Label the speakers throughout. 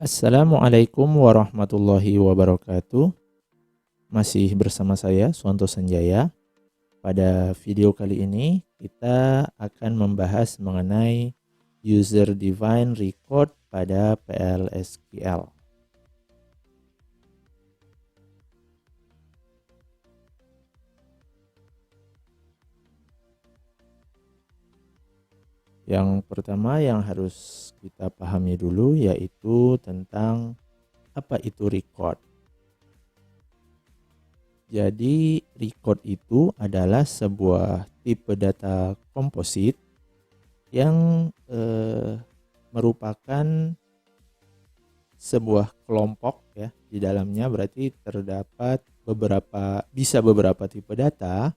Speaker 1: Assalamualaikum warahmatullahi wabarakatuh. Masih bersama saya Suwanto Sanjaya. Pada video kali ini kita akan membahas mengenai user defined record pada PLSQL. Yang pertama yang harus kita pahami dulu yaitu tentang apa itu record. Jadi record itu adalah sebuah tipe data komposit yang merupakan sebuah kelompok ya. Di dalamnya berarti terdapat beberapa tipe data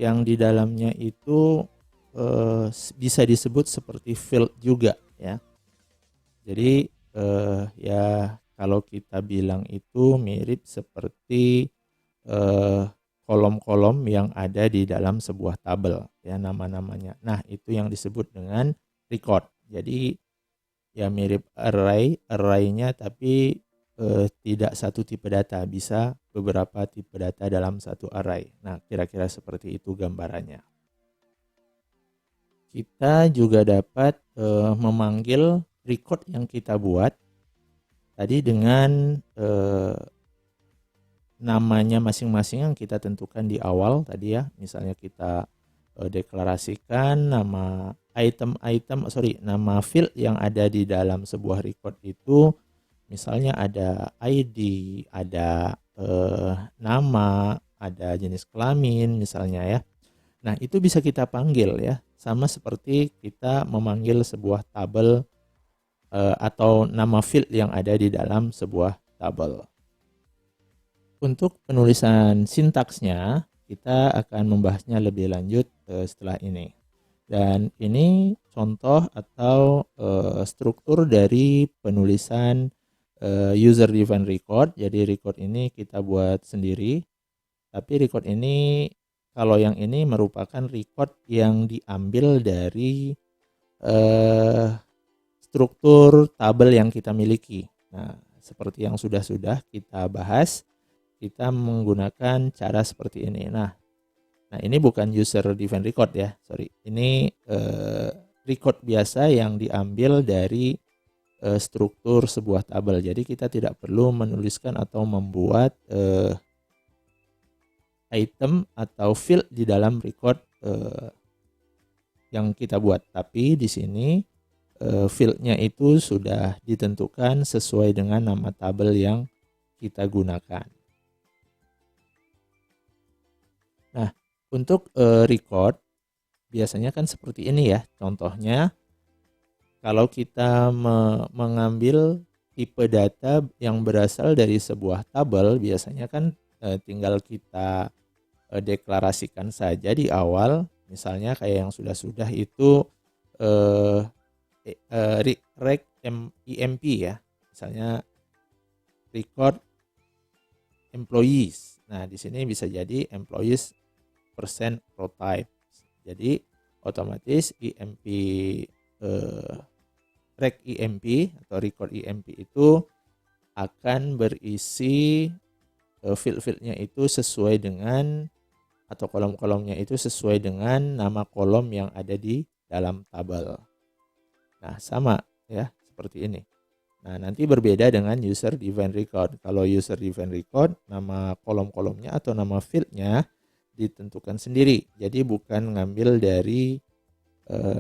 Speaker 1: yang di dalamnya itu bisa disebut seperti field juga ya. Jadi ya kalau kita bilang itu mirip seperti kolom-kolom yang ada di dalam sebuah tabel ya, nama-namanya. Nah, itu yang disebut dengan record. Jadi ya mirip array-nya tapi tidak satu tipe data, bisa beberapa tipe data dalam satu array. Nah, kira-kira seperti itu gambarannya. Kita juga dapat memanggil record yang kita buat tadi dengan namanya masing-masing yang kita tentukan di awal tadi ya. Misalnya kita deklarasikan nama nama field yang ada di dalam sebuah record itu, misalnya ada ID, ada nama, ada jenis kelamin misalnya ya. Nah, itu bisa kita panggil ya, sama seperti kita memanggil sebuah tabel atau nama field yang ada di dalam sebuah tabel. Untuk penulisan sintaksnya, kita akan membahasnya lebih lanjut setelah ini. Dan ini contoh atau struktur dari penulisan user defined record. Jadi record ini kita buat sendiri. Tapi record ini, kalau yang ini merupakan record yang diambil dari struktur tabel yang kita miliki. Nah, seperti yang sudah kita bahas, kita menggunakan cara seperti ini. Nah ini bukan user defined record ya, sorry. Ini record biasa yang diambil dari struktur sebuah tabel. Jadi kita tidak perlu menuliskan atau membuat item atau field di dalam record yang kita buat. Tapi di sini fieldnya itu sudah ditentukan sesuai dengan nama tabel yang kita gunakan. Nah, untuk record biasanya kan seperti ini ya. Contohnya kalau kita mengambil tipe data yang berasal dari sebuah tabel, biasanya kan tinggal kita deklarasikan saja di awal. Misalnya kayak yang sudah itu rec emp ya. Misalnya record employees. Nah, di sini bisa jadi employees percent row type. Jadi otomatis emp rec emp atau record emp itu akan berisi field-fieldnya itu sesuai dengan, atau kolom-kolomnya itu sesuai dengan nama kolom yang ada di dalam tabel. Nah, sama ya seperti ini. Nah, nanti berbeda dengan user defined record. Kalau user defined record, nama kolom-kolomnya atau nama fieldnya ditentukan sendiri. Jadi bukan ngambil dari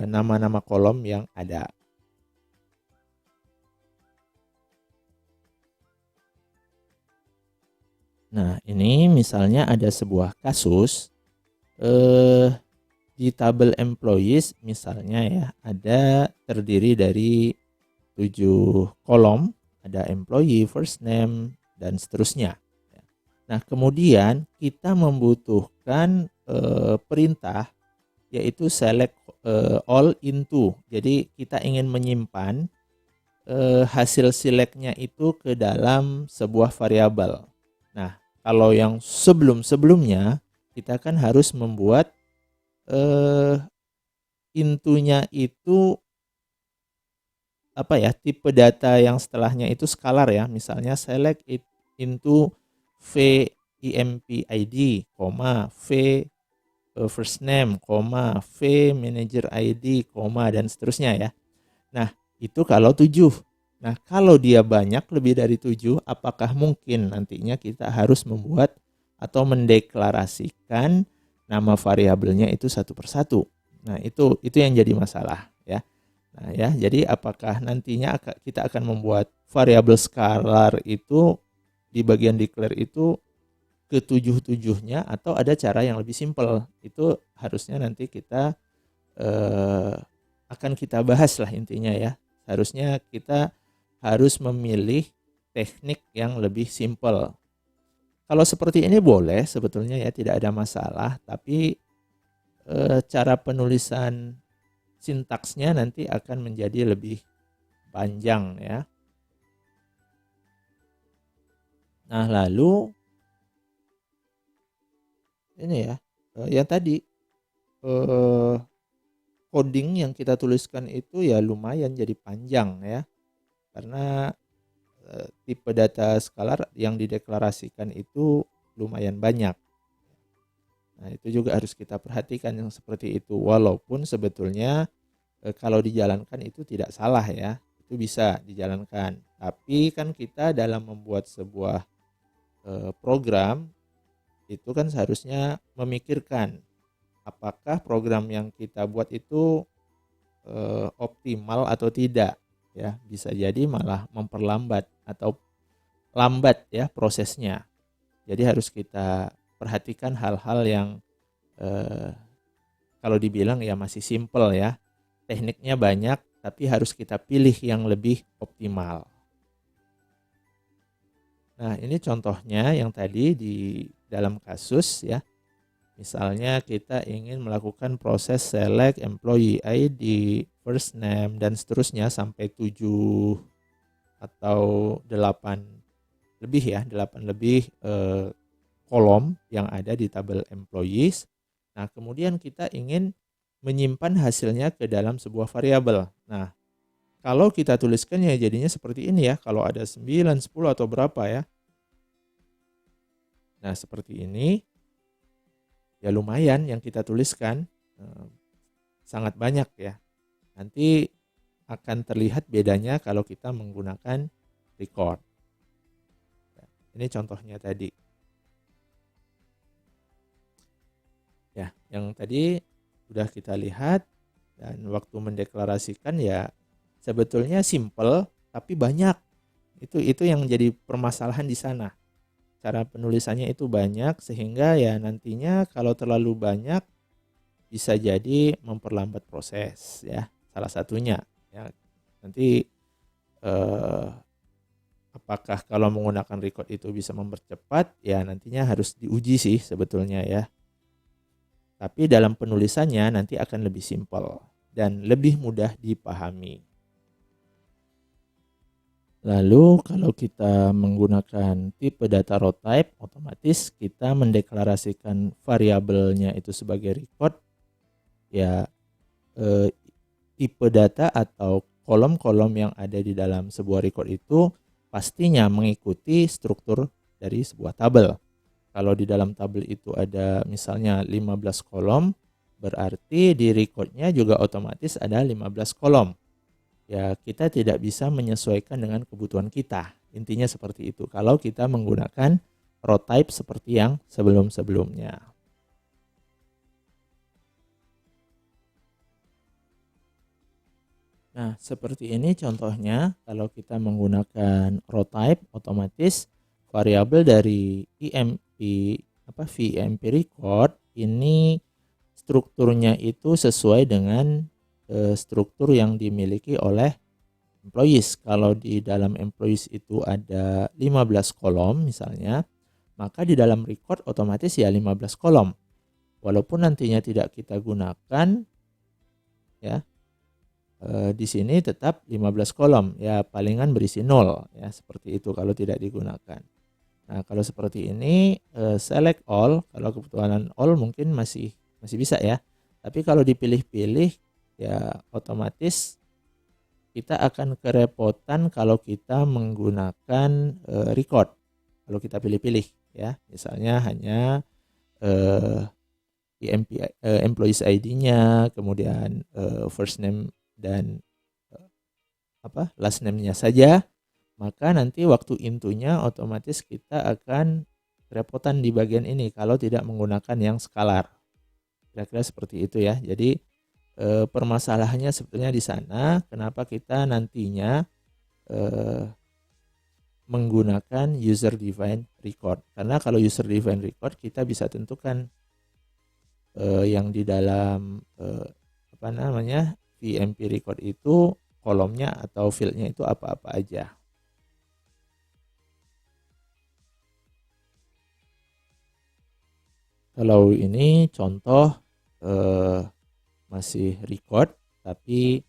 Speaker 1: nama-nama kolom yang ada. Nah, ini misalnya ada sebuah kasus di tabel employees misalnya ya, ada terdiri dari 7 kolom, ada employee, first name, dan seterusnya. Nah, kemudian kita membutuhkan perintah yaitu select all into. Jadi kita ingin menyimpan hasil selectnya itu ke dalam sebuah variabel. Nah, kalau yang sebelum-sebelumnya kita kan harus membuat intunya itu apa ya, tipe data yang setelahnya itu scalar ya. Misalnya select it into v emp id, v first name, v manager id, dan seterusnya ya. Nah, itu kalau 7. Nah, kalau dia banyak lebih dari 7, apakah mungkin nantinya kita harus membuat atau mendeklarasikan nama variabelnya itu satu persatu? Nah, itu yang jadi masalah ya. Nah, ya, jadi apakah nantinya kita akan membuat variabel scalar itu di bagian declare itu ke-7-7-nya atau ada cara yang lebih simpel? Itu harusnya nanti kita akan kita bahas lah intinya ya. Harusnya kita harus memilih teknik yang lebih simpel. Kalau seperti ini boleh sebetulnya ya, tidak ada masalah, tapi cara penulisan sintaksnya nanti akan menjadi lebih panjang ya. Nah, lalu ini ya, yang tadi coding yang kita tuliskan itu ya lumayan jadi panjang ya. Karena tipe data scalar yang dideklarasikan itu lumayan banyak. Nah, itu juga harus kita perhatikan yang seperti itu. Walaupun sebetulnya kalau dijalankan itu tidak salah ya. Itu bisa dijalankan. Tapi kan kita dalam membuat sebuah program itu kan seharusnya memikirkan apakah program yang kita buat itu optimal atau tidak ya. Bisa jadi malah memperlambat atau lambat ya prosesnya. Jadi harus kita perhatikan hal-hal yang kalau dibilang ya masih simple ya. Tekniknya banyak tapi harus kita pilih yang lebih optimal. Nah, ini contohnya yang tadi di dalam kasus ya. Misalnya kita ingin melakukan proses select employee ID, first name, dan seterusnya sampai 7 atau 8 lebih ya, 8 lebih kolom yang ada di tabel employees. Nah, kemudian kita ingin menyimpan hasilnya ke dalam sebuah variabel. Nah, kalau kita tuliskan ya jadinya seperti ini ya, kalau ada 9, 10 atau berapa ya. Nah, seperti ini. Ya lumayan yang kita tuliskan, sangat banyak ya. Nanti akan terlihat bedanya kalau kita menggunakan record. Ini contohnya tadi. Ya, yang tadi sudah kita lihat dan waktu mendeklarasikan ya sebetulnya simple tapi banyak. Itu yang jadi permasalahan di sana. Cara penulisannya itu banyak sehingga ya nantinya kalau terlalu banyak bisa jadi memperlambat proses ya, salah satunya ya. Nanti apakah kalau menggunakan record itu bisa mempercepat ya nantinya harus diuji sih sebetulnya ya. Tapi dalam penulisannya nanti akan lebih simpel dan lebih mudah dipahami. Lalu kalau kita menggunakan tipe data row type, otomatis kita mendeklarasikan variabelnya itu sebagai record. Ya tipe data atau kolom-kolom yang ada di dalam sebuah record itu pastinya mengikuti struktur dari sebuah tabel. Kalau di dalam tabel itu ada misalnya 15 kolom, berarti di recordnya juga otomatis ada 15 kolom. Ya, kita tidak bisa menyesuaikan dengan kebutuhan kita. Intinya seperti itu. Kalau kita menggunakan row type seperti yang sebelum-sebelumnya. Nah, seperti ini contohnya. Kalau kita menggunakan row type, otomatis variabel dari VEMP record ini strukturnya itu sesuai dengan struktur yang dimiliki oleh employees. Kalau di dalam employees itu ada 15 kolom misalnya, maka di dalam record otomatis ya 15 kolom. Walaupun nantinya tidak kita gunakan ya, di sini tetap 15 kolom ya, palingan berisi 0 ya, seperti itu kalau tidak digunakan. Nah, kalau seperti ini select all, kalau kebutuhan all mungkin masih bisa ya. Tapi kalau dipilih-pilih ya otomatis kita akan kerepotan kalau kita menggunakan record. Kalau kita pilih-pilih ya, misalnya hanya employees ID-nya, kemudian first name dan last name-nya saja, maka nanti waktu intunya otomatis kita akan kerepotan di bagian ini kalau tidak menggunakan yang skalar. Kira-kira seperti itu ya. Jadi permasalahannya sebetulnya di sana, kenapa kita nantinya menggunakan user defined record. Karena kalau user defined record kita bisa tentukan yang di dalam VMP record itu kolomnya atau fieldnya itu apa-apa aja. Kalau ini contoh masih record tapi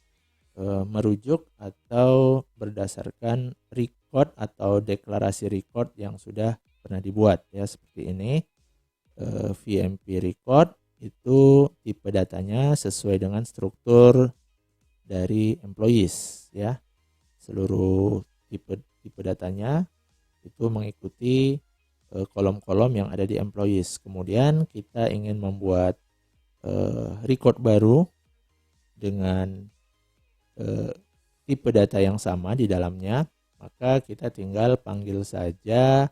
Speaker 1: merujuk atau berdasarkan record atau deklarasi record yang sudah pernah dibuat ya, seperti ini. VMP record itu tipe datanya sesuai dengan struktur dari employees ya. Seluruh tipe datanya itu mengikuti kolom-kolom yang ada di employees. Kemudian kita ingin membuat record baru dengan tipe data yang sama di dalamnya, maka kita tinggal panggil saja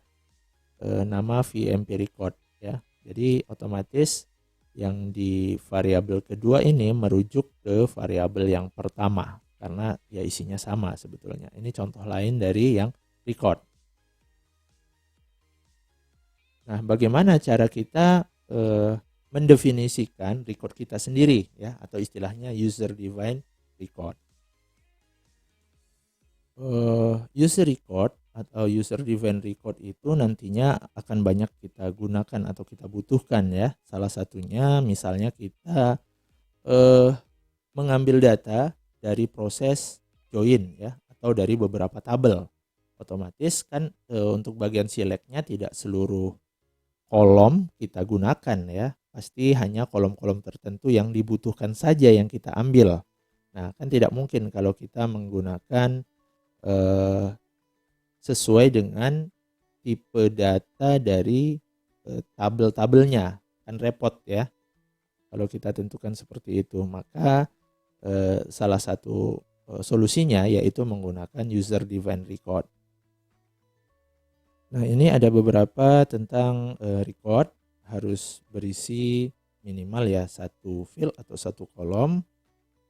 Speaker 1: nama VMP record ya. Jadi otomatis yang di variabel kedua ini merujuk ke variabel yang pertama karena ya isinya sama sebetulnya. Ini contoh lain dari yang record. Nah, bagaimana cara kita mendefinisikan record kita sendiri ya, atau istilahnya user defined record. User record atau user defined record itu nantinya akan banyak kita gunakan atau kita butuhkan ya. Salah satunya misalnya kita mengambil data dari proses join ya, atau dari beberapa tabel. Otomatis kan untuk bagian selectnya tidak seluruh kolom kita gunakan ya, pasti hanya kolom-kolom tertentu yang dibutuhkan saja yang kita ambil. Nah, kan tidak mungkin kalau kita menggunakan sesuai dengan tipe data dari tabel-tabelnya, kan repot ya kalau kita tentukan seperti itu. Maka salah satu solusinya yaitu menggunakan user defined record. Nah, ini ada beberapa tentang record, harus berisi minimal ya satu field atau satu kolom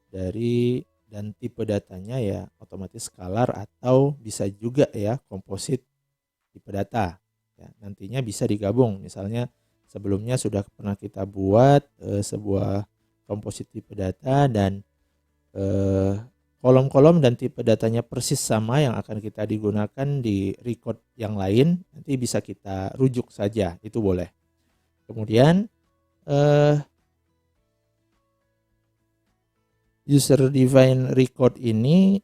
Speaker 1: dari, dan tipe datanya ya otomatis scalar atau bisa juga ya komposit tipe data. Ya, nantinya bisa digabung, misalnya sebelumnya sudah pernah kita buat sebuah komposit tipe data dan kolom-kolom dan tipe datanya persis sama yang akan kita digunakan di record yang lain, nanti bisa kita rujuk saja, itu boleh. Kemudian user defined record ini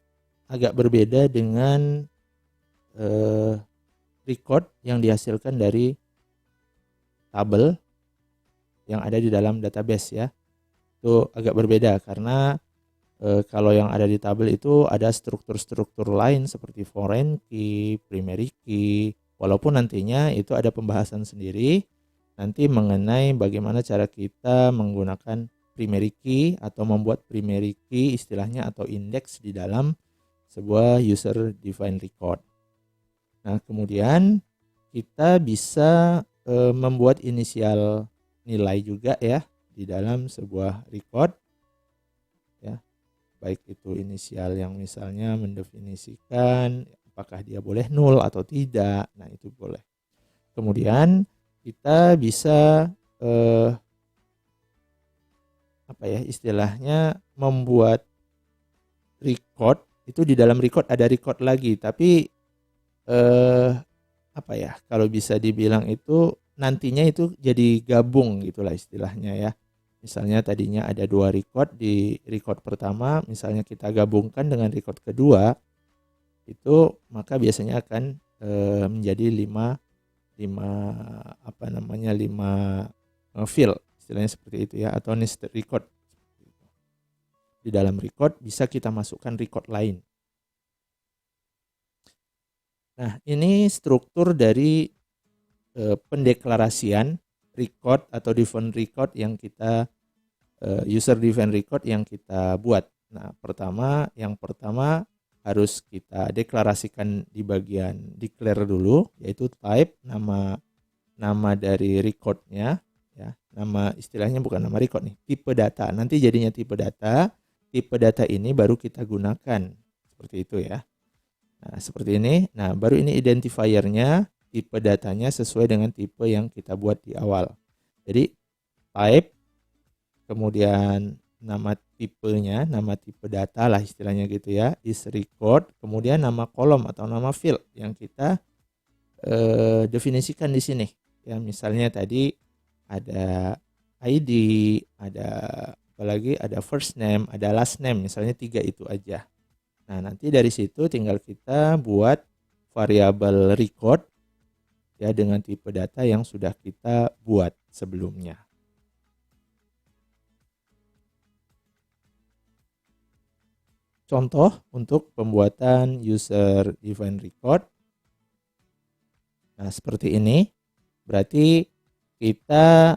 Speaker 1: agak berbeda dengan record yang dihasilkan dari tabel yang ada di dalam database ya. Itu agak berbeda karena kalau yang ada di tabel itu ada struktur-struktur lain seperti foreign key, primary key, walaupun nantinya itu ada pembahasan sendiri nanti mengenai bagaimana cara kita menggunakan primary key atau membuat primary key istilahnya atau indeks di dalam sebuah user defined record. Nah, kemudian kita bisa membuat inisial nilai juga ya di dalam sebuah record ya. Baik itu inisial yang misalnya mendefinisikan apakah dia boleh nol atau tidak. Nah, itu boleh. Kemudian kita bisa istilahnya membuat record itu di dalam record ada record lagi, tapi kalau bisa dibilang itu nantinya itu jadi gabung gitulah istilahnya ya. Misalnya tadinya ada 2 record, di record pertama misalnya kita gabungkan dengan record kedua, itu maka biasanya akan menjadi 5 field istilahnya seperti itu ya, atau nested record. Di dalam record bisa kita masukkan record lain. Nah, ini struktur dari pendeklarasian record atau define record yang kita user define record yang kita buat. Nah, yang pertama harus kita deklarasikan di bagian declare dulu, yaitu type, nama dari recordnya, ya, nama istilahnya bukan nama record nih, tipe data. Nanti jadinya tipe data ini baru kita gunakan seperti itu ya. Nah, seperti ini. Nah, baru ini identifiernya, tipe datanya sesuai dengan tipe yang kita buat di awal. Jadi type, kemudian nama tipenya, nama tipe data lah istilahnya gitu ya, is record, kemudian nama kolom atau nama field yang kita definisikan di sini. Ya, misalnya tadi ada ID, ada apalagi ada first name, ada last name, misalnya 3 itu aja. Nah, nanti dari situ tinggal kita buat variabel record ya dengan tipe data yang sudah kita buat sebelumnya. Contoh untuk pembuatan user define record. Nah, seperti ini. Berarti kita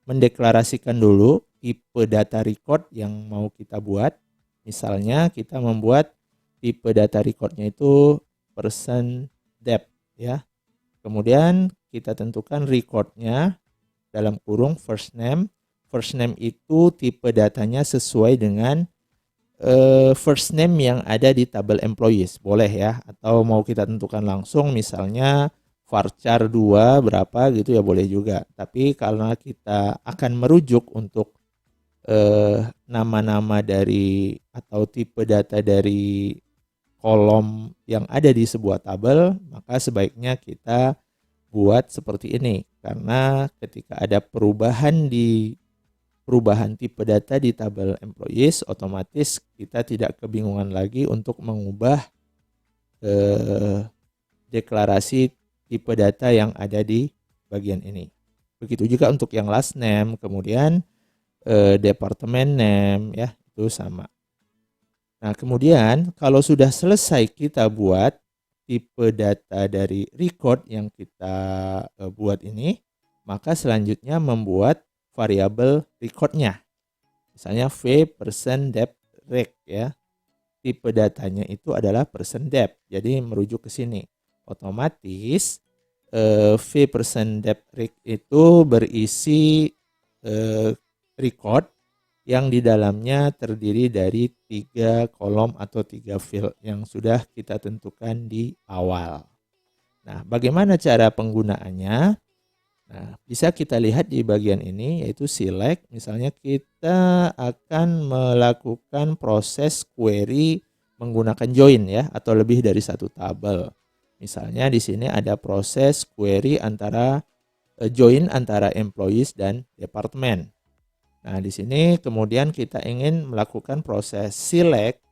Speaker 1: mendeklarasikan dulu tipe data record yang mau kita buat. Misalnya kita membuat tipe data recordnya itu %dep ya. Kemudian kita tentukan recordnya dalam kurung first name. First name itu tipe datanya sesuai dengan first name yang ada di tabel employees. Boleh ya, atau mau kita tentukan langsung misalnya varchar 2 berapa gitu ya boleh juga. Tapi karena kita akan merujuk untuk nama-nama dari atau tipe data dari kolom yang ada di sebuah tabel, maka sebaiknya kita buat seperti ini. Karena ketika ada perubahan tipe data di tabel employees, otomatis kita tidak kebingungan lagi untuk mengubah deklarasi tipe data yang ada di bagian ini. Begitu juga untuk yang last name, kemudian departemen name ya, itu sama. Nah, kemudian kalau sudah selesai kita buat tipe data dari record yang kita buat ini, maka selanjutnya membuat variabel recordnya. Misalnya v%dep rec ya. Tipe datanya itu adalah %dep. Jadi merujuk ke sini. Otomatis v%dep rec itu berisi record yang di dalamnya terdiri dari 3 kolom atau 3 field yang sudah kita tentukan di awal. Nah, bagaimana cara penggunaannya? Nah, bisa kita lihat di bagian ini yaitu select. Misalnya kita akan melakukan proses query menggunakan join ya, atau lebih dari satu tabel. Misalnya di sini ada proses query antara join antara employees dan departemen. Nah, di sini kemudian kita ingin melakukan proses select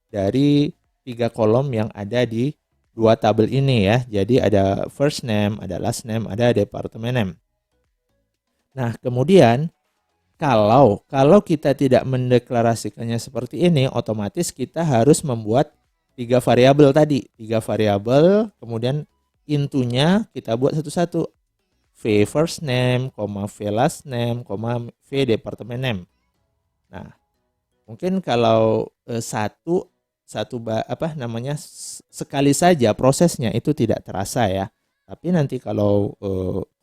Speaker 1: dari 3 kolom yang ada di 2 tabel ini ya. Jadi ada first name, ada last name, ada department name. Nah, kemudian kalau kita tidak mendeklarasikannya seperti ini, otomatis kita harus membuat 3 variabel tadi. 3 variabel, kemudian intunya kita buat satu-satu. V first name, V last name, V department name. Nah, mungkin kalau sekali saja prosesnya itu tidak terasa ya. Tapi nanti kalau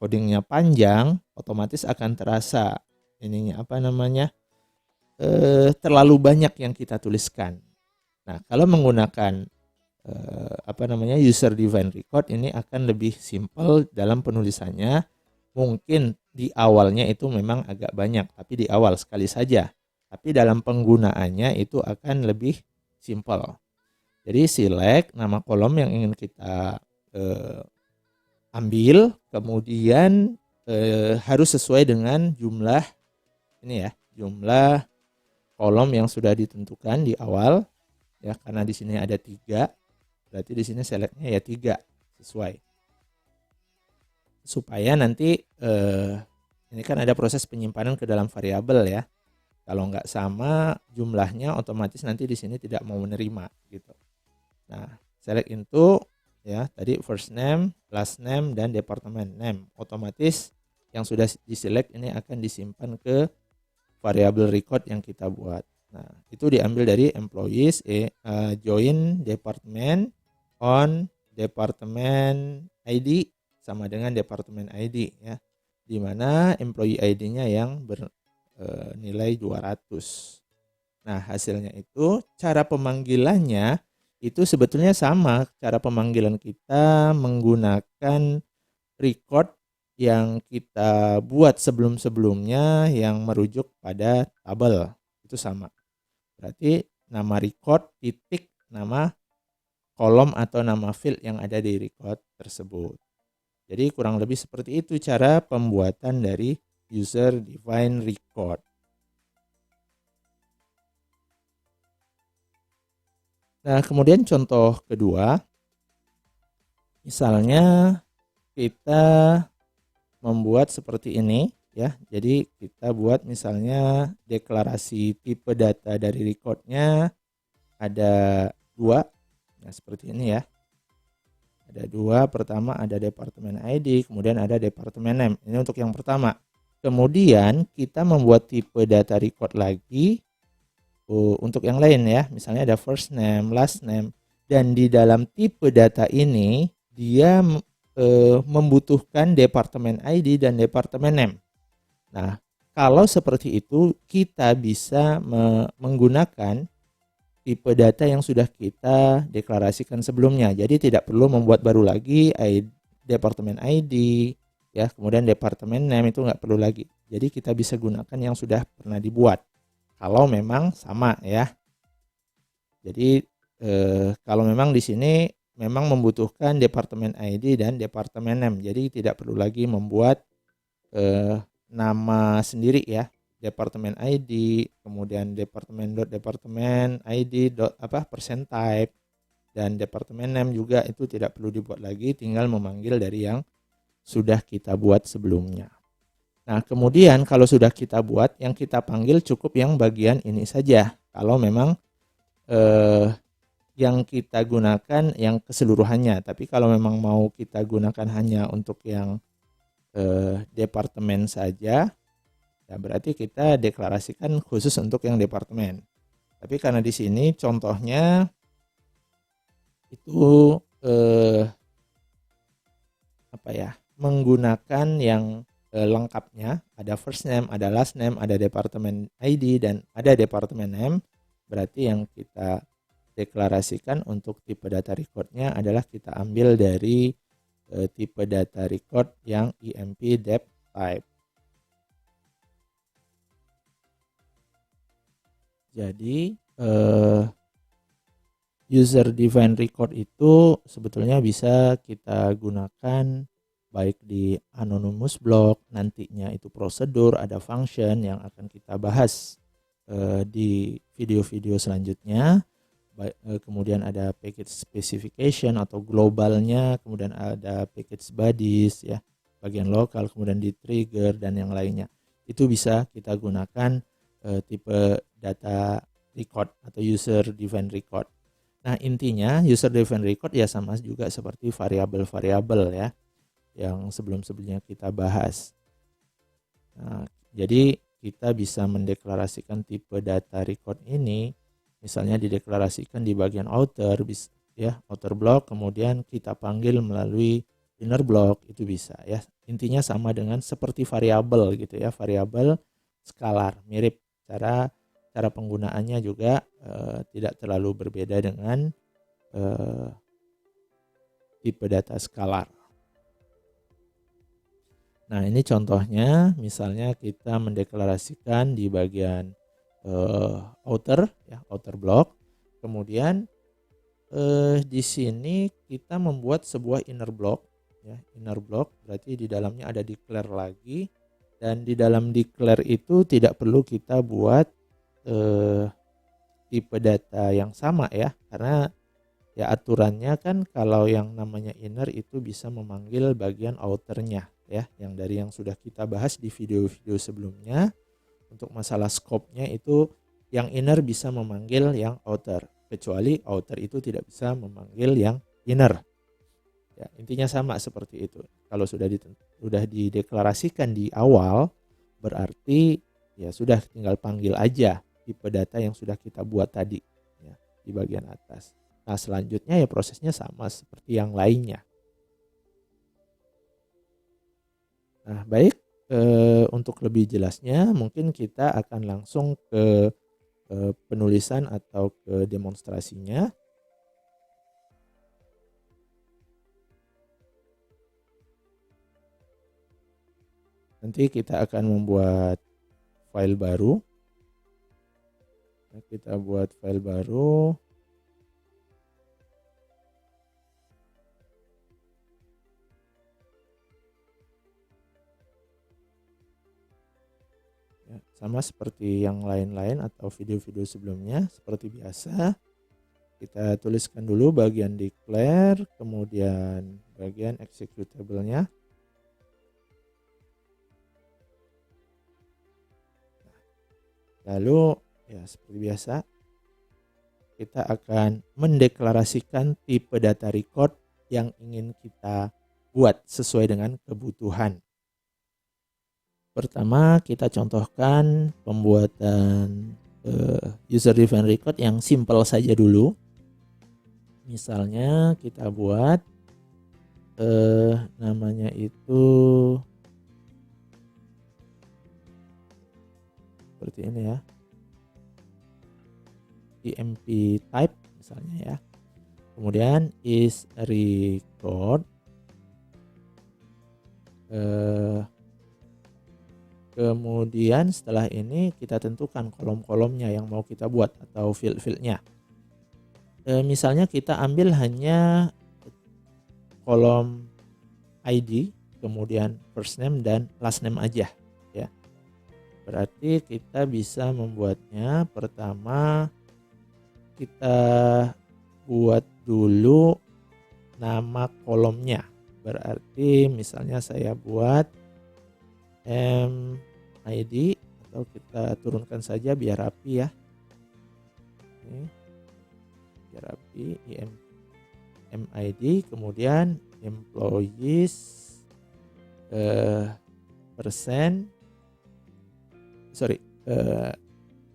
Speaker 1: codingnya panjang, otomatis akan terasa terlalu banyak yang kita tuliskan. Nah, kalau menggunakan user define record ini akan lebih simple dalam penulisannya. Mungkin di awalnya itu memang agak banyak, tapi di awal sekali saja. Tapi dalam penggunaannya itu akan lebih simple. Jadi select nama kolom yang ingin kita ambil, kemudian harus sesuai dengan jumlah kolom yang sudah ditentukan di awal ya, karena di sini ada 3. Berarti di sini selectnya ya 3 sesuai. Supaya nanti ini kan ada proses penyimpanan ke dalam variabel ya. Kalau nggak sama jumlahnya, otomatis nanti di sini tidak mau menerima gitu. Nah, select into ya. Tadi first name, last name, dan department name. Otomatis yang sudah diselect ini akan disimpan ke variabel record yang kita buat. Nah, itu diambil dari employees join department on department ID sama dengan department ID ya. Di mana employee ID-nya yang bernilai 200. Nah, hasilnya itu cara pemanggilannya itu sebetulnya sama. Cara pemanggilan kita menggunakan record yang kita buat sebelum-sebelumnya yang merujuk pada tabel. Itu sama. Berarti nama record titik nama kolom atau nama field yang ada di record tersebut. Jadi kurang lebih seperti itu cara pembuatan dari user defined record. Nah, kemudian contoh kedua, misalnya kita membuat seperti ini ya. Jadi kita buat misalnya deklarasi tipe data dari recordnya ada 2. Nah, seperti ini ya. Ada 2, pertama ada departemen ID, kemudian ada departemen name. Ini untuk yang pertama. Kemudian kita membuat tipe data record lagi untuk yang lain ya. Misalnya ada first name, last name, dan di dalam tipe data ini dia membutuhkan departemen ID dan departemen name. Nah, kalau seperti itu kita bisa menggunakan tipe data yang sudah kita deklarasikan sebelumnya. Jadi tidak perlu membuat baru lagi departemen ID ya, kemudian departemen name itu nggak perlu lagi. Jadi kita bisa gunakan yang sudah pernah dibuat. Kalau memang sama ya. Jadi kalau memang di sini memang membutuhkan departemen ID dan departemen name. Jadi tidak perlu lagi membuat nama sendiri ya. Departemen ID, kemudian departemen ID percent type, dan departemen name juga itu tidak perlu dibuat lagi, tinggal memanggil dari yang sudah kita buat sebelumnya. Nah, kemudian kalau sudah kita buat, yang kita panggil cukup yang bagian ini saja. Kalau memang yang kita gunakan yang keseluruhannya. Tapi kalau memang mau kita gunakan hanya untuk yang departemen saja, ya berarti kita deklarasikan khusus untuk yang departemen. Tapi karena di sini contohnya itu menggunakan yang lengkapnya, ada first name, ada last name, ada departemen ID, dan ada departemen name. Berarti yang kita deklarasikan untuk tipe data recordnya adalah kita ambil dari tipe data record yang IMP dep type. Jadi user defined record itu sebetulnya bisa kita gunakan baik di anonymous block, nantinya itu prosedur, ada function yang akan kita bahas di video-video selanjutnya. Kemudian ada package specification atau globalnya, kemudian ada package bodies ya, bagian lokal, kemudian di trigger dan yang lainnya. Itu bisa kita gunakan tipe data record atau user defined record. Nah, intinya user defined record ya sama juga seperti variabel-variabel ya yang sebelum-sebelumnya kita bahas. Nah, jadi kita bisa mendeklarasikan tipe data record ini, misalnya dideklarasikan di bagian outer, ya outer block, kemudian kita panggil melalui inner block, itu bisa ya. Intinya sama dengan seperti variabel gitu ya, variabel skalar, mirip. Cara penggunaannya juga tidak terlalu berbeda dengan tipe data skalar. Nah, ini contohnya, misalnya kita mendeklarasikan di bagian outer ya, outer block. Kemudian di sini kita membuat sebuah inner block ya, inner block berarti di dalamnya ada declare lagi, dan di dalam declare itu tidak perlu kita buat tipe data yang sama ya, karena ya aturannya kan kalau yang namanya inner itu bisa memanggil bagian outernya ya, yang dari yang sudah kita bahas di video-video sebelumnya. Untuk masalah scope-nya itu yang inner bisa memanggil yang outer, kecuali outer itu tidak bisa memanggil yang inner. Ya, intinya sama seperti itu. Kalau sudah dideklarasikan di awal, berarti ya sudah tinggal panggil aja tipe data yang sudah kita buat tadi ya, di bagian atas. Nah, selanjutnya ya prosesnya sama seperti yang lainnya. Nah, baik, untuk lebih jelasnya mungkin kita akan langsung ke penulisan atau ke demonstrasinya. Nanti kita akan membuat file baru. Kita buat file baru. Ya, sama seperti yang lain-lain atau video-video sebelumnya, seperti biasa. Kita tuliskan dulu bagian declare, kemudian bagian executable-nya. Lalu ya seperti biasa kita akan mendeklarasikan tipe data record yang ingin kita buat sesuai dengan kebutuhan. Pertama kita contohkan pembuatan user defined record yang simple saja dulu. Misalnya kita buat namanya itu seperti ini ya, emp type misalnya ya, kemudian is record, kemudian setelah ini kita tentukan kolom-kolomnya yang mau kita buat atau field-fieldnya. Misalnya kita ambil hanya kolom ID, kemudian first name dan last name aja ya. Berarti kita bisa membuatnya, pertama kita buat dulu nama kolomnya. Berarti misalnya saya buat MID, atau kita turunkan saja biar rapi ya. Ini biar rapi, MID, kemudian employees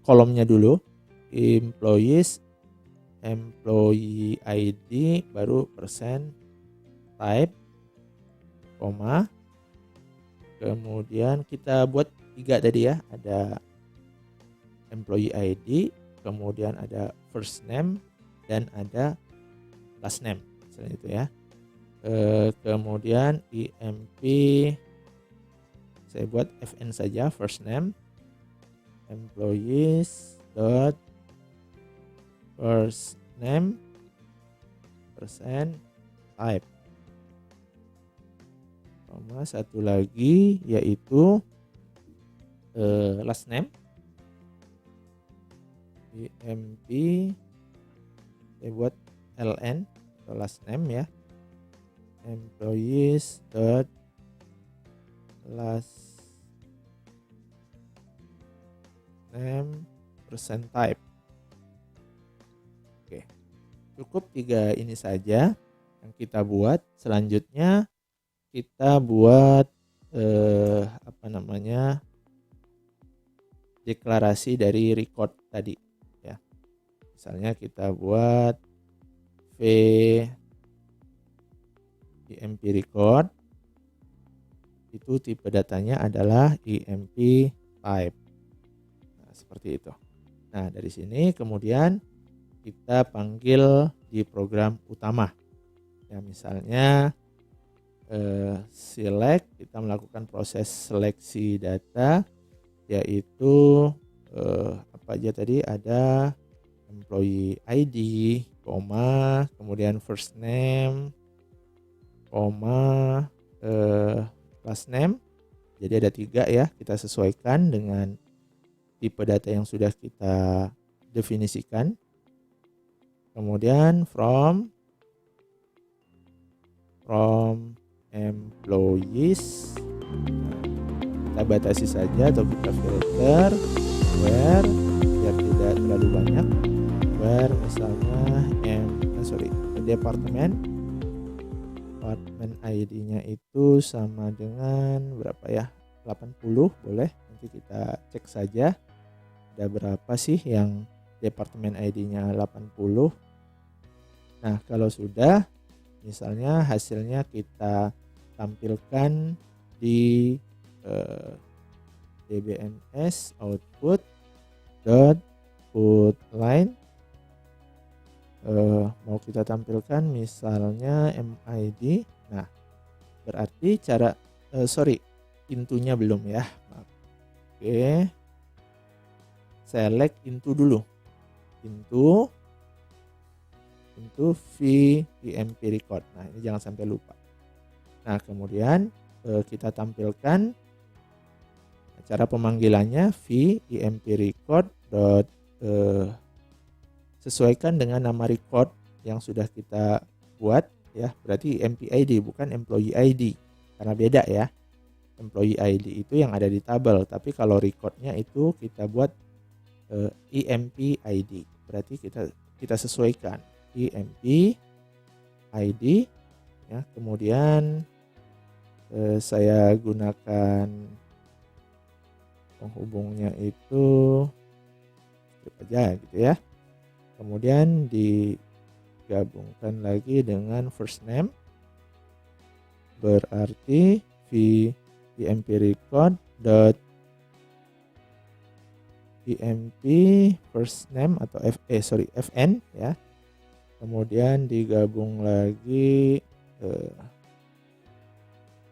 Speaker 1: kolomnya dulu, employees, employee ID, baru persen, type, koma, kemudian kita buat 3 tadi ya, ada employee ID, kemudian ada first name, dan ada last name, misalnya itu ya. Kemudian emp saya buat fn saja, first name, employees dot first name persen type, koma, satu lagi yaitu last name, emp saya buat ln atau last name ya, employees dot last name percent type. Oke, cukup 3 ini saja yang kita buat. Selanjutnya kita buat deklarasi dari record tadi ya. Misalnya kita buat emp record, itu tipe datanya adalah emp type. Nah, seperti itu. Nah, dari sini kemudian kita panggil di program utama. Ya, misalnya select, kita melakukan proses seleksi data, yaitu apa aja tadi, ada employee ID, koma, kemudian first name, koma, last name. Jadi ada 3 ya, kita sesuaikan dengan tipe data yang sudah kita definisikan. Kemudian from employees, kita batasi saja atau kita filter where biar tidak terlalu banyak, where misalnya departemen department ID-nya itu sama dengan berapa ya? 80 boleh. Nanti kita cek saja ada berapa sih yang departemen ID-nya 80. Nah, kalau sudah, misalnya hasilnya kita tampilkan di dbms output dot put line, mau kita tampilkan misalnya MID. Nah, berarti cara intunya belum ya. Oke, select into dulu, into emp record. Nah, ini jangan sampai lupa. Nah, kemudian kita tampilkan cara pemanggilannya emp record dot sesuaikan dengan nama record yang sudah kita buat ya. Berarti empid bukan employee ID, karena beda ya. Employee ID itu yang ada di tabel, tapi kalau recordnya itu kita buat emp ID. Berarti kita sesuaikan emp ID ya. Kemudian saya gunakan penghubungnya itu strip aja gitu ya. Kemudian digabungkan lagi dengan first name, berarti emp record dot emp first name atau fn ya. Kemudian digabung lagi,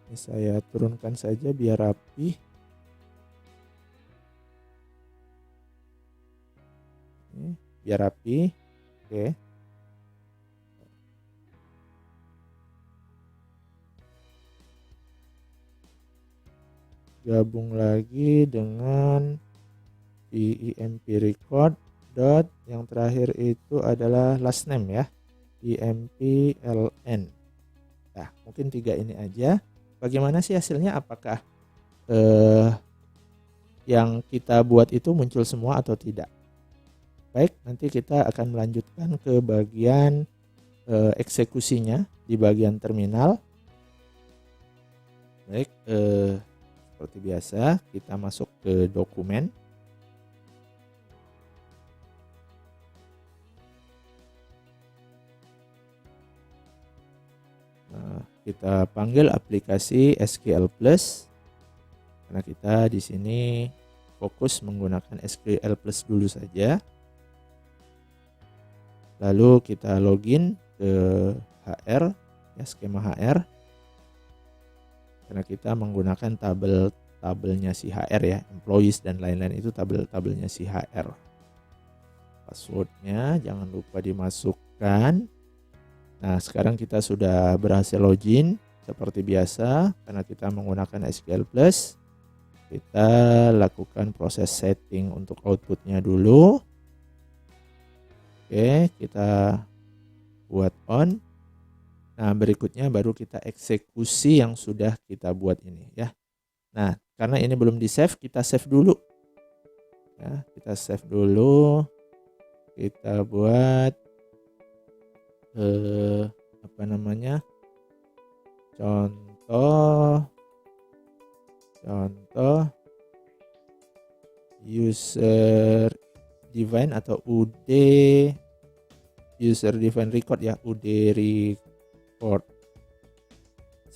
Speaker 1: ini saya turunkan saja biar rapi. Ini biar rapi. Oke. Gabung lagi dengan emp record dot yang terakhir itu adalah last name ya, empln. Nah, mungkin 3 ini aja. Bagaimana sih hasilnya? Apakah yang kita buat itu muncul semua atau tidak? Baik, nanti kita akan melanjutkan ke bagian eksekusinya di bagian terminal. Baik, seperti biasa kita masuk ke dokumen. Nah, kita panggil aplikasi SQL Plus karena kita di sini fokus menggunakan SQL Plus dulu saja. Lalu kita login ke HR ya, skema HR, karena kita menggunakan tabelnya si HR ya, employees dan lain-lain itu tabelnya si HR. Passwordnya jangan lupa dimasukkan. Nah, sekarang kita sudah berhasil login seperti biasa. Karena kita menggunakan SQL Plus, kita lakukan proses setting untuk outputnya dulu. Oke, kita buat on. Nah, berikutnya baru kita eksekusi yang sudah kita buat ini ya. Nah, karena ini belum di save, kita save dulu ya. Kita save dulu. Kita buat contoh user define atau UD user define record ya, UD record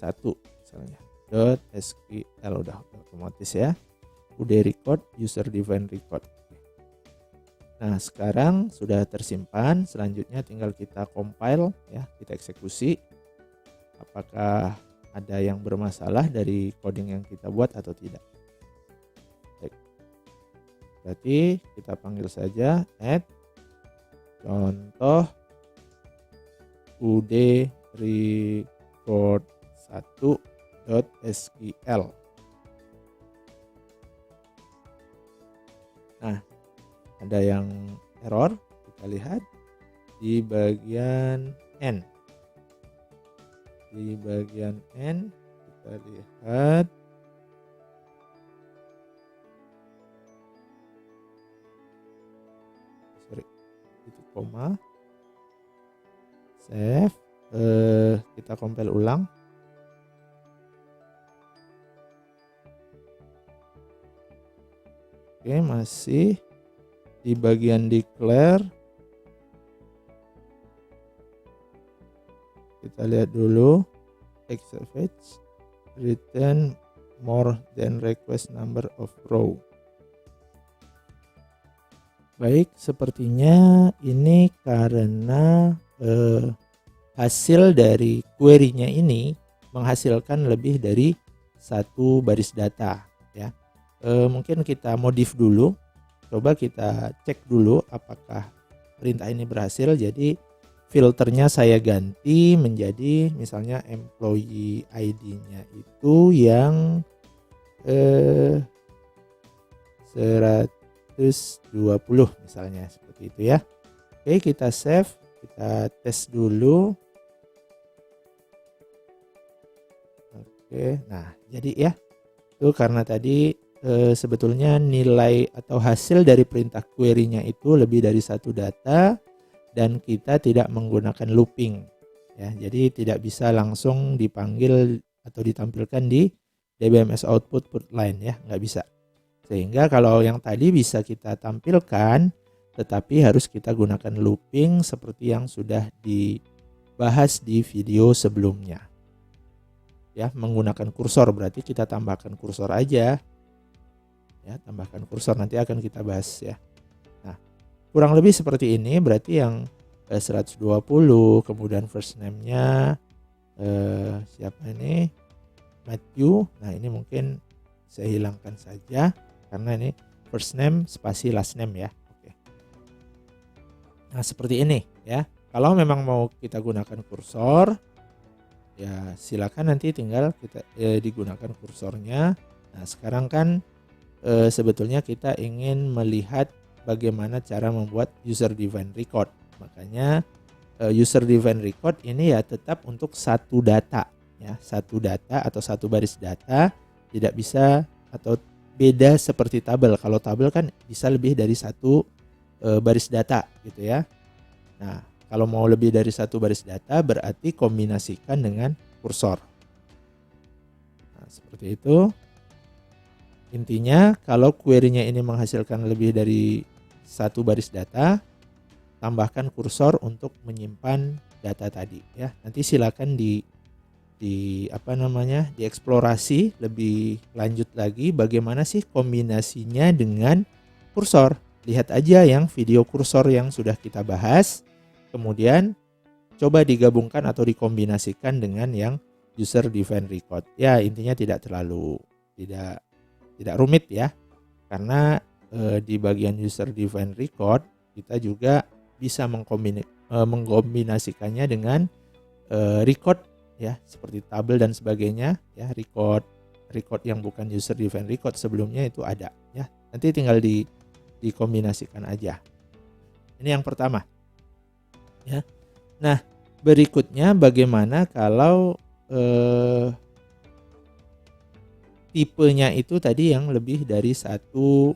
Speaker 1: 1 misalnya .sql, udah otomatis ya, UD record user define record. Nah, sekarang sudah tersimpan, selanjutnya tinggal kita compile ya, kita eksekusi. Apakah ada yang bermasalah dari coding yang kita buat atau tidak. Baik. Berarti kita panggil saja add contoh UD record 1.sql. Nah, ada yang error, kita lihat di bagian N. Di bagian N kita lihat itu koma. Save. Kita kita compile ulang. Oke, masih di bagian declare. Kita lihat dulu. Execute return more than request number of row. Baik, sepertinya ini karena hasil dari query-nya ini menghasilkan lebih dari satu baris data ya. Mungkin kita modif dulu. Coba kita cek dulu apakah perintah ini berhasil. Jadi filternya saya ganti menjadi misalnya employee ID-nya itu yang 120 misalnya, seperti itu ya. Oke, kita save, kita tes dulu. Oke, nah jadi ya itu karena tadi sebetulnya nilai atau hasil dari perintah query-nya itu lebih dari satu data dan kita tidak menggunakan looping ya. Jadi tidak bisa langsung dipanggil atau ditampilkan di DBMS output put line ya, nggak bisa. Sehingga kalau yang tadi bisa kita tampilkan, tetapi harus kita gunakan looping seperti yang sudah dibahas di video sebelumnya. Ya, menggunakan kursor berarti kita tambahkan kursor aja. Ya, tambahkan kursor, nanti akan kita bahas ya. Nah, kurang lebih seperti ini, berarti yang 120, kemudian first name-nya siapa ini? Matthew. Nah, ini mungkin saya hilangkan saja karena ini first name spasi last name ya. Oke. Nah, seperti ini ya. Kalau memang mau kita gunakan kursor, ya silakan nanti tinggal kita digunakan kursornya. Nah, sekarang kan sebetulnya kita ingin melihat bagaimana cara membuat user defined record. Makanya user defined record ini ya tetap untuk satu data ya, satu data atau satu baris data, tidak bisa atau beda seperti tabel. Kalau tabel kan bisa lebih dari satu baris data gitu ya. Nah, kalau mau lebih dari satu baris data berarti kombinasikan dengan kursor. Nah, seperti itu. Intinya kalau query-nya ini menghasilkan lebih dari satu baris data, tambahkan kursor untuk menyimpan data tadi ya. Nanti silakan dieksplorasi lebih lanjut lagi bagaimana sih kombinasinya dengan kursor. Lihat aja yang video kursor yang sudah kita bahas, kemudian coba digabungkan atau dikombinasikan dengan yang user defined record. Ya, intinya tidak rumit ya, karena di bagian user defined record kita juga bisa mengkombinasikannya dengan record ya, seperti tabel dan sebagainya ya. Record yang bukan user defined record sebelumnya itu ada ya, nanti tinggal dikombinasikan aja. Ini yang pertama ya. Nah, berikutnya bagaimana kalau tipenya itu tadi yang lebih dari satu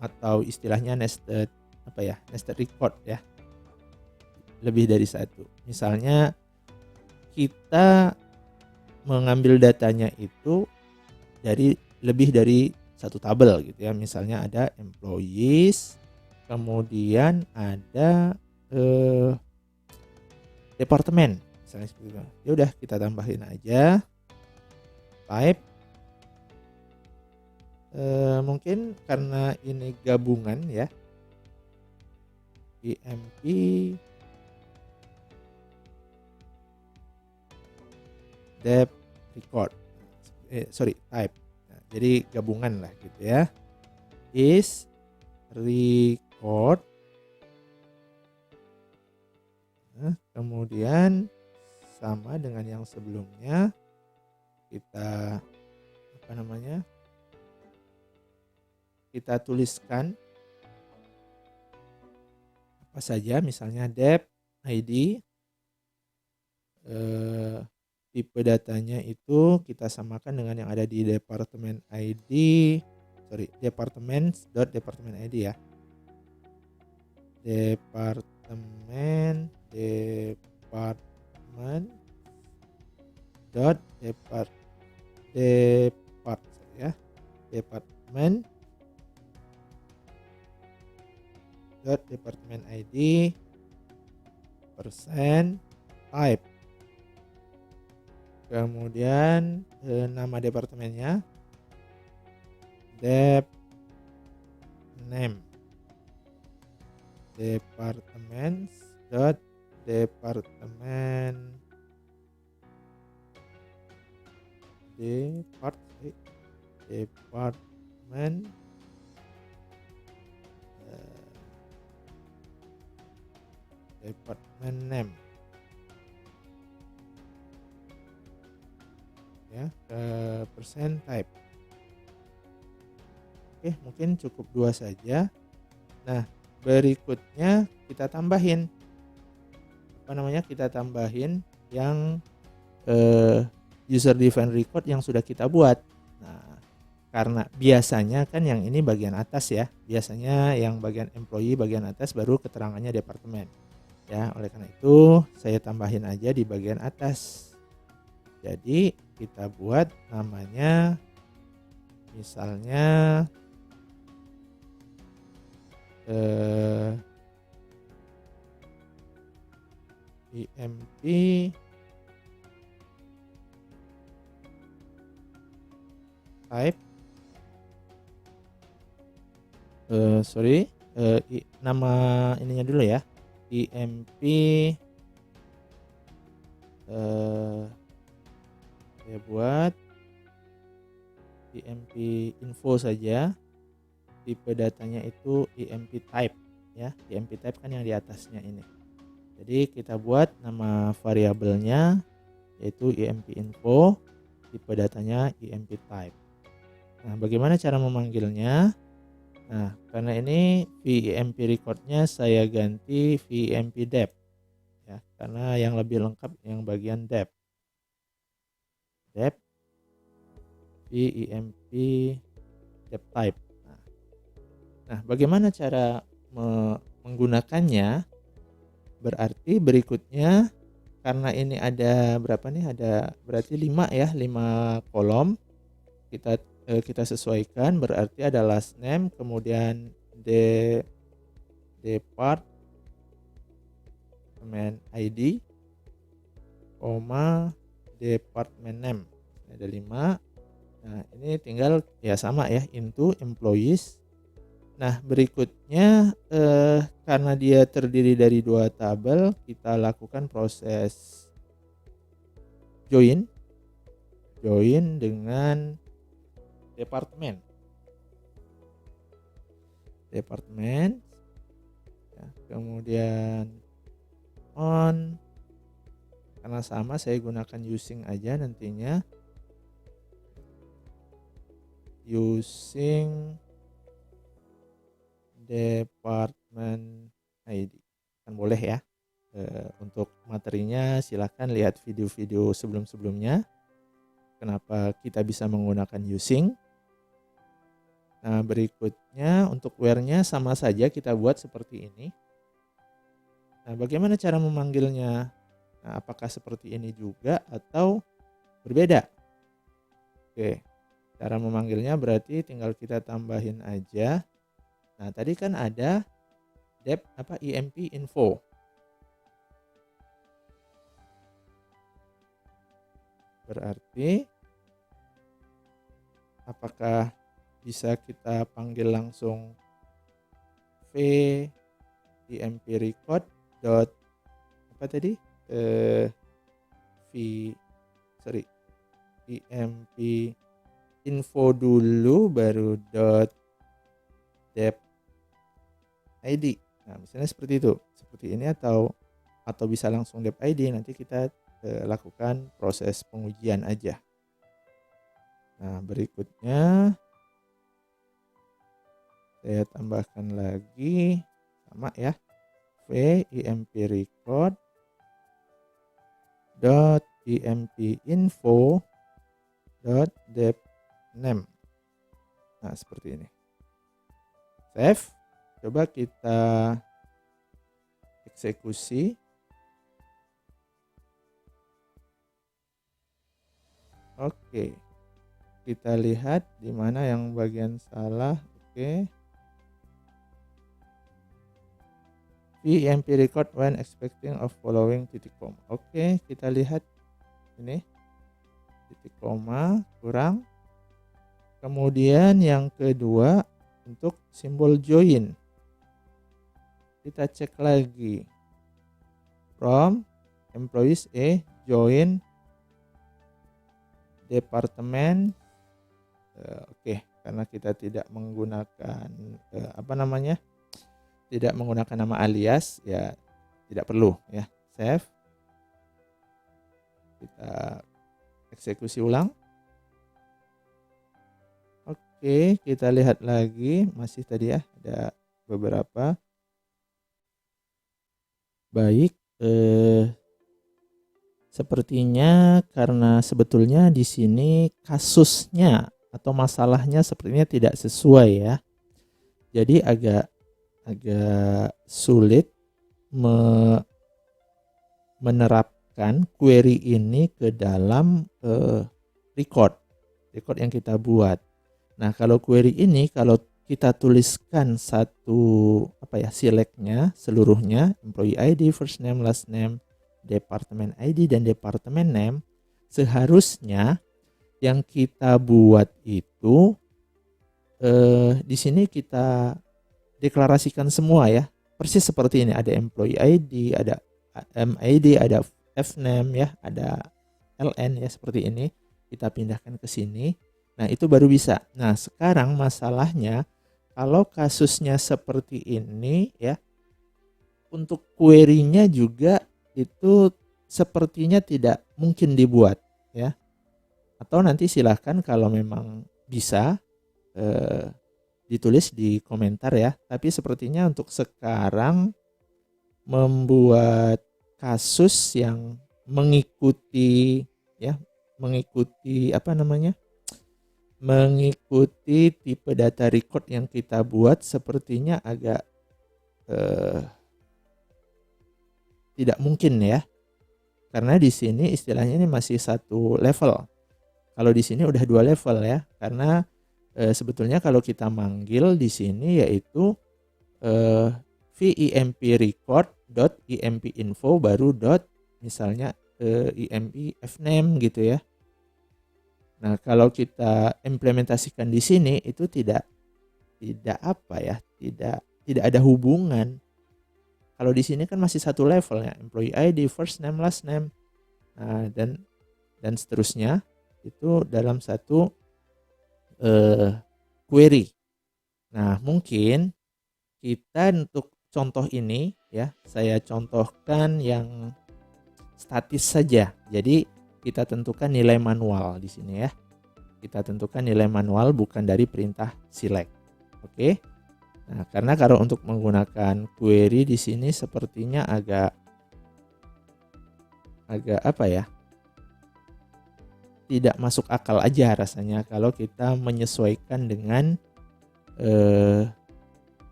Speaker 1: atau istilahnya nested record ya, lebih dari satu. Misalnya kita mengambil datanya itu dari lebih dari satu tabel gitu ya. Misalnya ada employees, kemudian ada departemen misalnya seperti itu. Ya udah, kita tambahin aja type. Mungkin karena ini gabungan ya, emp dep record type. Nah, jadi gabungan lah gitu ya, is record. Nah, kemudian sama dengan yang sebelumnya, kita kita tuliskan apa saja, misalnya dep ID, tipe datanya itu kita samakan dengan yang ada di departemen ID, departemen ID ya, departemen dot department dot department ID persen type, kemudian nama departemennya dep name, department dot department department department name ya, persen type. Oke, mungkin cukup 2 saja. Nah, berikutnya kita tambahin yang user defined record yang sudah kita buat. Nah, karena biasanya kan yang ini bagian atas ya, biasanya yang bagian employee bagian atas baru keterangannya departemen ya. Oleh karena itu saya tambahin aja di bagian atas. Jadi kita buat namanya misalnya IMP type nama ininya dulu ya, IMP saya buat IMP info saja, tipe datanya itu IMP type ya, IMP type kan yang di atasnya ini. Jadi kita buat nama variabelnya yaitu IMP info, tipe datanya IMP type. Nah, bagaimana cara memanggilnya? Nah, karena ini VIMP recordnya saya ganti VIMP dep ya, karena yang lebih lengkap yang bagian dep VIMP dep type. Nah, bagaimana cara menggunakannya? Berarti berikutnya karena ini ada berapa nih? Ada berarti 5 ya, 5 kolom. Kita sesuaikan, berarti ada last name, kemudian department ID, department name. Ada 5. Nah, ini tinggal ya sama ya, into employees. Nah, berikutnya karena dia terdiri dari 2 tabel, kita lakukan proses join dengan departemen ya, kemudian on, karena sama saya gunakan using aja nantinya, using department ID kan boleh ya. Untuk materinya silahkan lihat video-video sebelum-sebelumnya kenapa kita bisa menggunakan using. Nah, berikutnya untuk where-nya sama saja kita buat seperti ini. Nah, bagaimana cara memanggilnya? Nah, apakah seperti ini juga atau berbeda? Oke, cara memanggilnya berarti tinggal kita tambahin aja. Nah, tadi kan ada IMP info. Berarti apakah bisa kita panggil langsung IMP record dot IMP info dulu baru dot dep ID. Nah, misalnya seperti itu, seperti ini atau bisa langsung dep ID, nanti kita lakukan proses pengujian aja. Nah, berikutnya saya tambahkan lagi sama ya, IMP record dot IMP info dot dep name. Nah, seperti ini. Save. Coba kita eksekusi. Oke, kita lihat di mana yang bagian salah. Oke. VEMP record when expecting of following titik koma. Oke, kita lihat ini titik koma kurang. Kemudian yang kedua untuk simbol join. Kita cek lagi. From employees join departemen. Oke, karena kita tidak menggunakan tidak menggunakan nama alias, ya tidak perlu ya. Save. Kita eksekusi ulang. Oke, kita lihat lagi, masih tadi ya ada beberapa. Baik, sepertinya karena sebetulnya di sini kasusnya atau masalahnya sepertinya tidak sesuai ya. Jadi agak sulit menerapkan query ini ke dalam record yang kita buat. Nah, kalau query ini kalau kita tuliskan selectnya seluruhnya, employee ID, first name, last name, department ID dan department name, seharusnya yang kita buat itu di sini kita deklarasikan semua ya, persis seperti ini, ada employee ID, ada MID, ada FNAME ya, ada LN ya, seperti ini. Kita pindahkan ke sini. Nah, itu baru bisa. Nah, sekarang masalahnya kalau kasusnya seperti ini ya, untuk query-nya juga itu sepertinya tidak mungkin dibuat ya. Atau nanti silahkan kalau memang bisa ditulis di komentar ya. Tapi sepertinya untuk sekarang membuat kasus yang mengikuti tipe data record yang kita buat sepertinya agak tidak mungkin ya, karena di sini istilahnya ini masih satu level. Kalau di sini udah 2 level ya, karena sebetulnya kalau kita manggil di sini yaitu VEMP record.emp info baru misalnya emp fname gitu ya. Nah, kalau kita implementasikan di sini itu tidak ada hubungan. Kalau di sini kan masih satu level ya, employee ID, first name, last name, nah, dan seterusnya itu dalam satu query. Nah, mungkin kita untuk contoh ini ya, saya contohkan yang statis saja. Jadi kita tentukan nilai manual di sini ya. Kita tentukan nilai manual bukan dari perintah select. Oke. Nah, karena kalau untuk menggunakan query di sini sepertinya agak tidak masuk akal aja rasanya kalau kita menyesuaikan dengan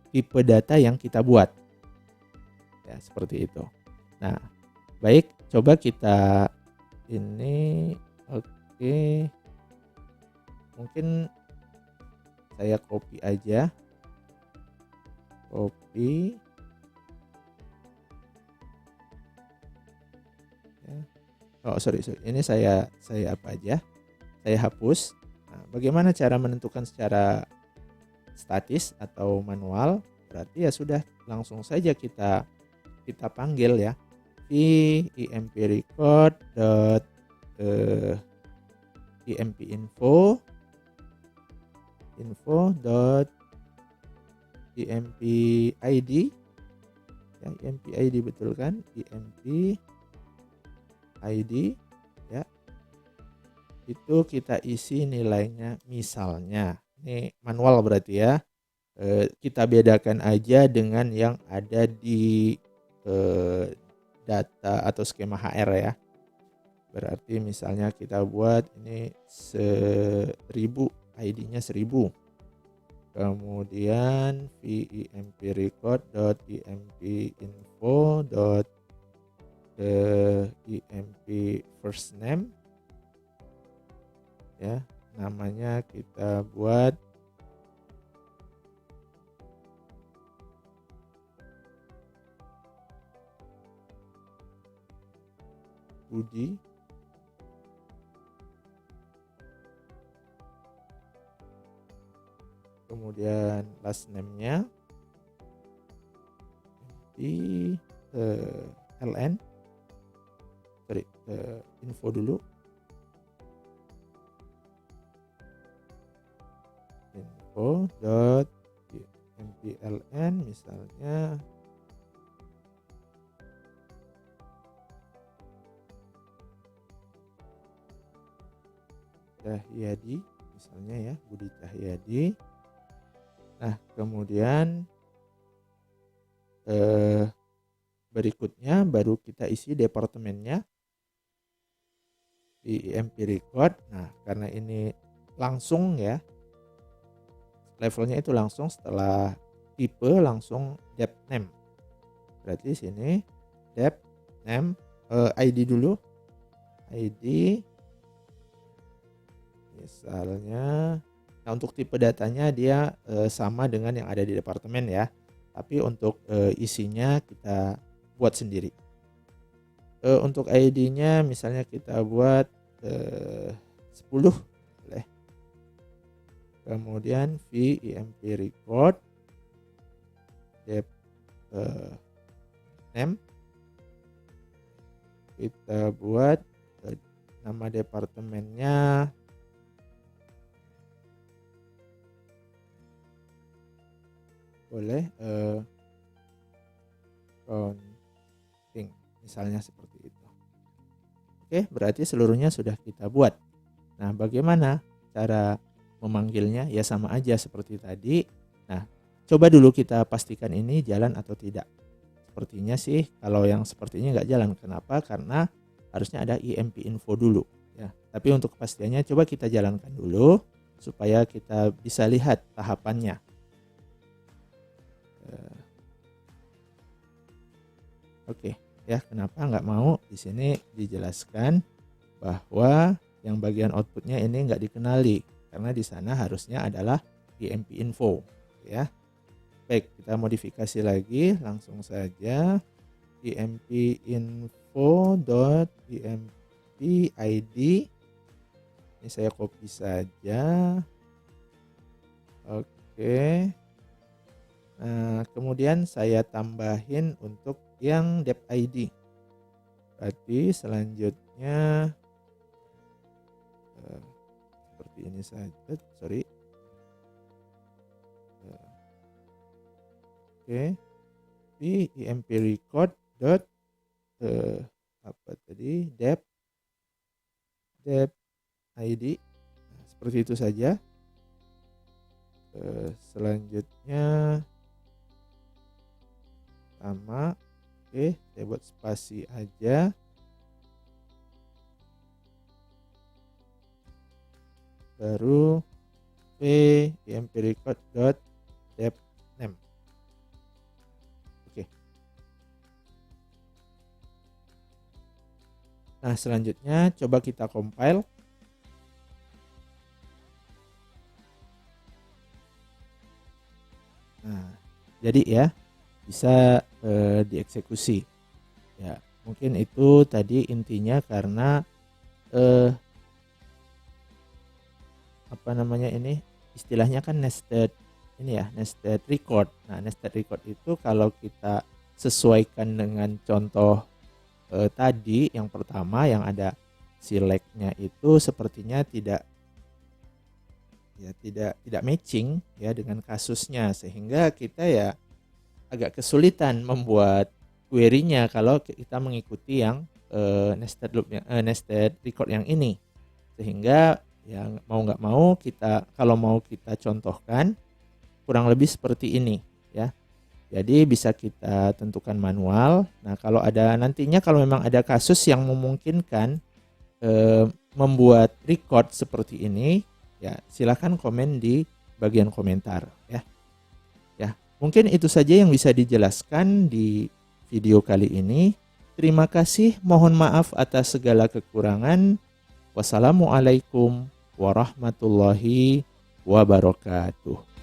Speaker 1: tipe data yang kita buat. Ya, seperti itu. Nah, baik, coba kita ini oke. Mungkin saya copy aja. Copy. Ya. Oh, sorry. Ini saya apa aja? Saya hapus. Nah, bagaimana cara menentukan secara statis atau manual? Berarti ya sudah, langsung saja kita panggil ya. VEMP record emp info emp id ya, emp id betul kan, emp id ya, itu kita isi nilainya, misalnya ini manual berarti ya, kita bedakan aja dengan yang ada di data atau skema HR ya. Berarti misalnya kita buat ini 1000, ID-nya 1000. Kemudian VEMP record.emp info.emp first name ya. Namanya kita buat Budi. Kemudian last name-nya di LN, info dulu, info.mpln misalnya Cahyadi misalnya ya, Budi Cahyadi. Nah, kemudian berikutnya baru kita isi departemennya di IMP record. Nah, karena ini langsung ya, levelnya itu langsung setelah tipe langsung dep name. Berarti sini dep name, ID dulu, ID misalnya. Nah, untuk tipe datanya dia sama dengan yang ada di departemen ya. Tapi untuk isinya kita buat sendiri. Untuk ID-nya misalnya kita buat 10 boleh. Kemudian V IMP record dep name kita buat nama departemennya boleh accounting misalnya seperti itu. Oke, berarti seluruhnya sudah kita buat. Nah, bagaimana cara memanggilnya? Ya sama aja seperti tadi. Nah, coba dulu kita pastikan ini jalan atau tidak. Sepertinya sih kalau yang sepertinya nggak jalan. Kenapa? Karena harusnya ada IMP info dulu ya. Tapi untuk kepastiannya coba kita jalankan dulu supaya kita bisa lihat tahapannya. Oke, ya kenapa nggak mau? Di sini dijelaskan bahwa yang bagian outputnya ini nggak dikenali karena di sana harusnya adalah IMP info, ya. Baik, kita modifikasi lagi, langsung saja IMP info.imp ID. Ini saya copy saja. Oke. Nah, kemudian saya tambahin untuk yang dep ID. Berarti selanjutnya seperti ini saja. Sorry. Oke. Di IMP record dot apa tadi dep ID. Nah, seperti itu saja. Selanjutnya sama. Oke, saya buat spasi aja. Baru v imp record dot dep name. Oke. Nah, selanjutnya coba kita compile. Nah, jadi ya bisa dieksekusi. Ya, mungkin itu tadi intinya karena apa namanya ini istilahnya kan nested ini ya, nested record. Nah, nested record itu kalau kita sesuaikan dengan contoh tadi yang pertama yang ada select-nya itu sepertinya tidak matching ya dengan kasusnya, sehingga kita ya agak kesulitan membuat query-nya kalau kita mengikuti yang nested loop nested record yang ini. Sehingga yang mau nggak mau kita kalau mau kita contohkan kurang lebih seperti ini ya. Jadi bisa kita tentukan manual. Nah, kalau ada nantinya kalau memang ada kasus yang memungkinkan membuat record seperti ini ya, silakan komen di bagian komentar ya. Mungkin itu saja yang bisa dijelaskan di video kali ini. Terima kasih, mohon maaf atas segala kekurangan. Wassalamualaikum warahmatullahi wabarakatuh.